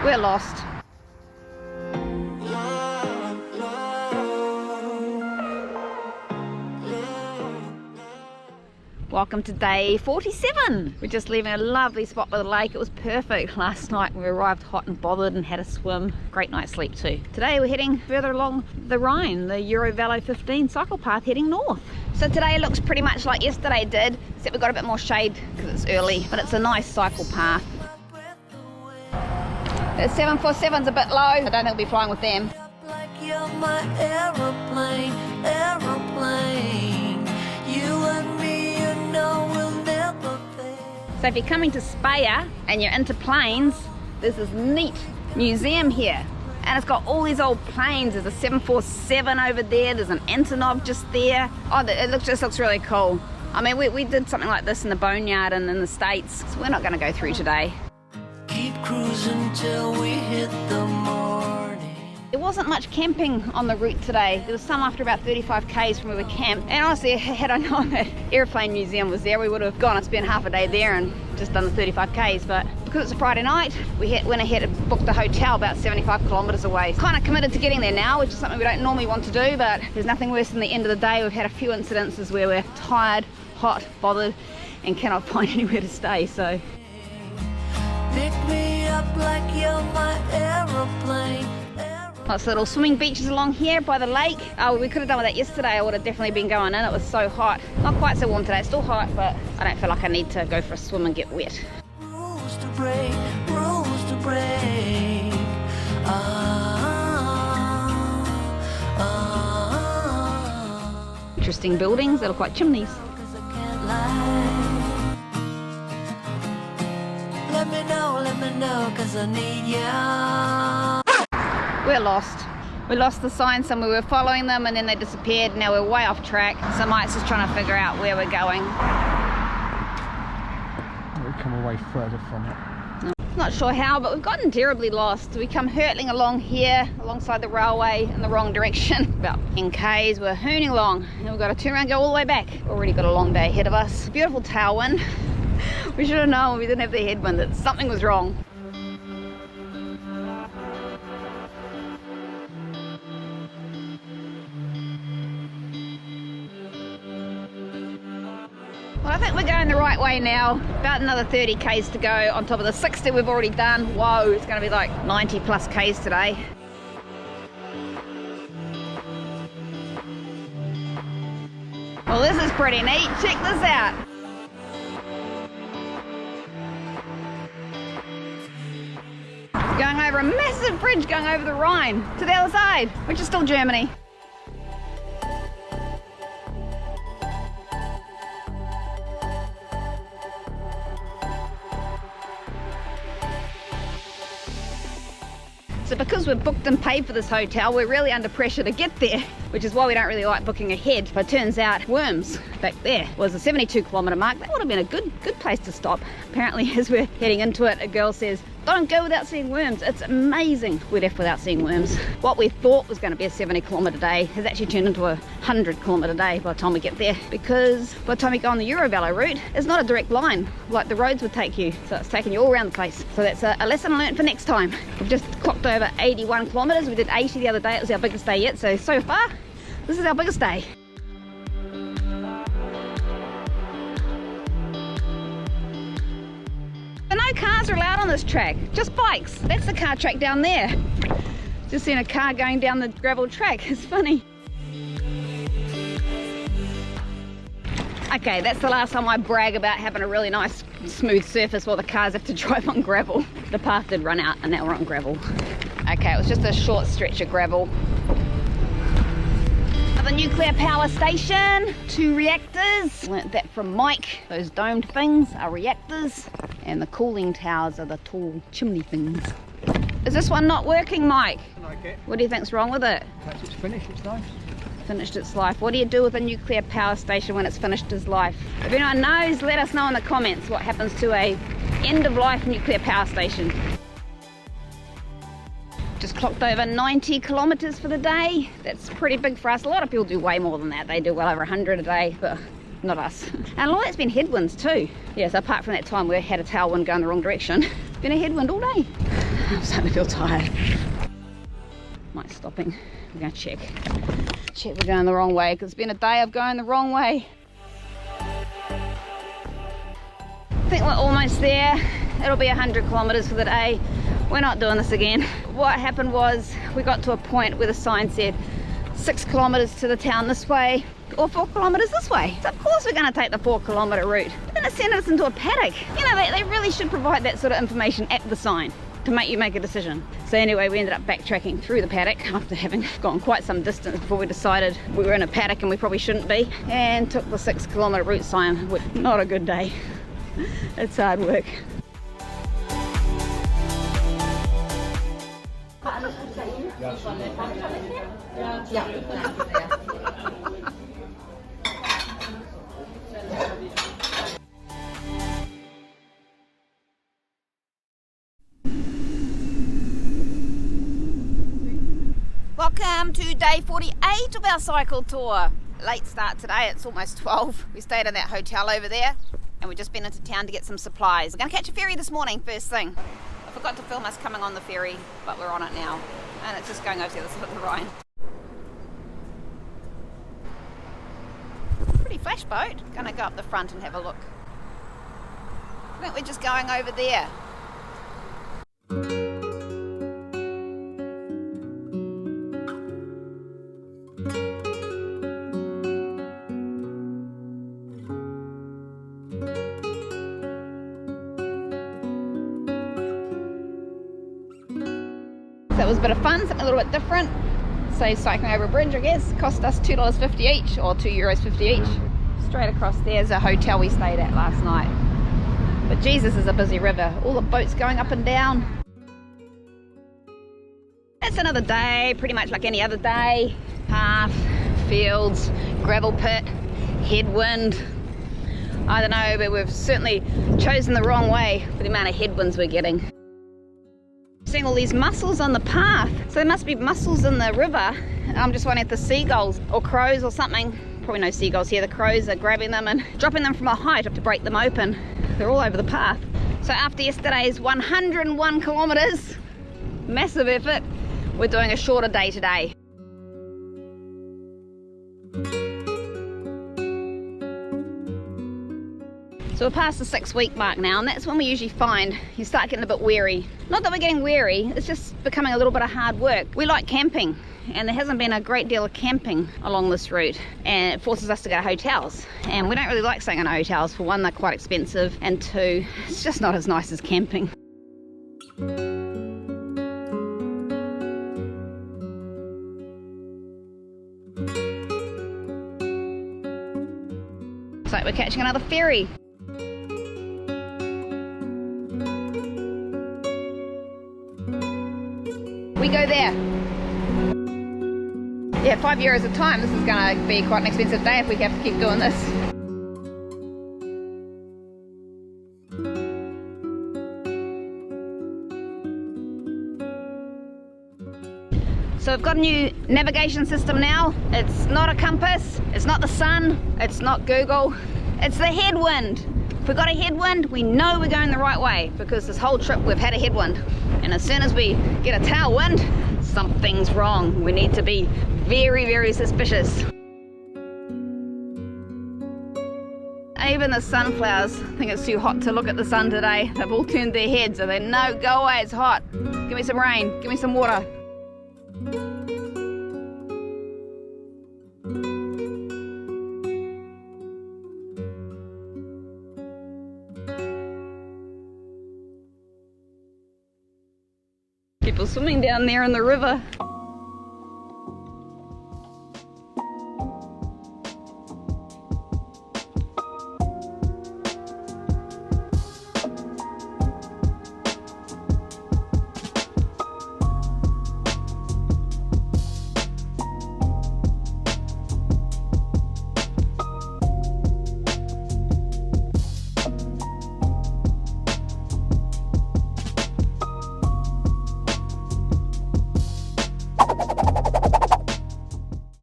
We're lost. Welcome to day 47. We're just leaving a lovely spot by the lake. It was perfect last night. We arrived hot and bothered and had a swim. Great night's sleep too. Today we're heading further along the Rhine, the Eurovelo 15 cycle path heading north. So today looks pretty much like yesterday did, except we've got a bit more shade because it's early, but it's a nice cycle path. The 747's a bit low. I don't think we'll be flying with them. Like you're my aeroplane, aeroplane. You and me, you know we'll never fail. So if you're coming to Speyer and you're into planes, there's this neat museum here. And it's got all these old planes. There's a 747 over there. There's an Antonov just there. Oh, it just looks really cool. I mean, we did something like this in the boneyard and in the States. So we're not going to go through today. Keep cruising till we hit the morning. There wasn't much camping on the route today. There was some after about 35 k's from where we camped. And honestly, had I known that airplane museum was there, we would have gone and spent half a day there and just done the 35 k's. But because it's a Friday night, we went ahead and booked a hotel about 75 kilometres away. Kind of committed to getting there now, which is something we don't normally want to do, but there's nothing worse than the end of the day. We've had a few incidences where we're tired, hot, bothered, and cannot find anywhere to stay. So Pick me up like you're my aeroplane. lots of little swimming beaches along here by the lake. Oh, we could have done with that yesterday. I would have definitely been going in. It was so hot. Not quite so warm today. It's still hot, but I don't feel like I need to go for a swim and get wet. Rules to break, rules to break. Interesting buildings. They look like chimneys. 'Cause I can't lie. Let me know, 'cause I need ya. We're lost. We lost the signs and we were following them and then they disappeared. Now we're way off track. So Mike's just trying to figure out where we're going. We come away further from it. Not sure how, but we've gotten terribly lost. We come hurtling along here, alongside the railway in the wrong direction. About 10 k's, we're hooning along. And we've got to turn around and go all the way back. Already got a long day ahead of us. Beautiful tailwind. We should have known when we didn't have the headwind that something was wrong. Well, I think we're going the right way now. About another 30 k's to go on top of the 60 we've already done. Whoa, it's going to be like 90 plus k's today. Well, this is pretty neat. Check this out. Going over a massive bridge going over the Rhine to the other side, which is still Germany. So because we're booked and paid for this hotel, we're really under pressure to get there, which is why we don't really like booking ahead. But it turns out Worms back there was a 72 kilometre mark. That would have been a good place to stop. Apparently, as we're heading into it, a girl says, "Don't go without seeing Worms." It's amazing we left without seeing Worms. What we thought was going to be a 70 kilometre day has actually turned into a 100 kilometre day by the time we get there, because by the time you go on the Eurovelo route, it's not a direct line like the roads would take you. So it's taking you all around the place. So that's a lesson learned for next time. We've just clocked over 81 kilometres. We did 80 the other day. It was our biggest day yet. So far, this is our biggest day. No cars are allowed on this track, just bikes. That's the car track down there. Just seen a car going down the gravel track. It's funny. Okay, that's the last time I brag about having a really nice smooth surface while the cars have to drive on gravel. The path did run out and now we're on gravel. Okay, it was just a short stretch of gravel. The nuclear power station, 2 reactors. Learnt that from Mike. Those domed things are reactors and the cooling towers are the tall chimney things. Is this one not working, Mike? I like it. What do you think's wrong with it? Perhaps it's finished, it's nice. Finished its life. What do you do with a nuclear power station when it's finished its life? If anyone knows, let us know in the comments what happens to a end-of-life nuclear power station. Just clocked over 90 kilometres for the day. That's pretty big for us. A lot of people do way more than that. They do well over 100 a day, but not us. And a lot of that's been headwinds too. Yes, apart from that time we had a tailwind going the wrong direction. It's been a headwind all day. I'm starting to feel tired. Might stopping. We're going to check we're going the wrong way, because it's been a day of going the wrong way. I think we're almost there. It'll be 100 kilometers for the day. We're not doing this again. What happened was we got to a point where the sign said 6 kilometers to the town this way or 4 kilometers this way. So of course we're going to take the 4 kilometer route. But then it sent us into a paddock. You know, they really should provide that sort of information at the sign to make you make a decision. So anyway, we ended up backtracking through the paddock after having gone quite some distance before we decided we were in a paddock and we probably shouldn't be, and took the 6 kilometer route sign. Not a good day. It's hard work. Welcome to day 48 of our cycle tour. Late start today, it's almost 12. We stayed in that hotel over there and we've just been into town to get some supplies. We're going to catch a ferry this morning, first thing. I forgot to film us coming on the ferry, but we're on it now. And it's just going over to the other side of the Rhine. Pretty flash boat. Gonna go up the front and have a look. I think we're just going over there. So it was a bit of fun, something a little bit different. So cycling over a bridge, I guess, cost us $2.50 each, or €2.50 each. Straight across there's a hotel we stayed at last night. But Jesus, is a busy river. All the boats going up and down. It's another day, pretty much like any other day. Path, fields, gravel pit, headwind. I don't know, but we've certainly chosen the wrong way for the amount of headwinds we're getting. Seeing all these mussels on the path, so there must be mussels in the river. I'm just wondering if the seagulls or crows or something, probably no seagulls here, the crows are grabbing them and dropping them from a height to break them open. They're all over the path. So after yesterday's 101 kilometers, massive effort, we're doing a shorter day today. So we're past the 6-week mark now, and that's when we usually find you start getting a bit weary. Not that we're getting weary, it's just becoming a little bit of hard work. We like camping, and there hasn't been a great deal of camping along this route, and it forces us to go to hotels. And we don't really like staying in hotels. For one, they're quite expensive, and two, it's just not as nice as camping. So we're catching another ferry. We go there. Yeah, €5 a time. This is going to be quite an expensive day if we have to keep doing this. So we've got a new navigation system now. It's not a compass, it's not the sun, it's not Google, it's the headwind. If we've got a headwind, we know we're going the right way, because this whole trip we've had a headwind. And as soon as we get a tailwind, something's wrong. We need to be very, very suspicious. Even the sunflowers think it's too hot to look at the sun today. They've all turned their heads and they no, go away, it's hot. Give me some rain, give me some water. People swimming down there in the river.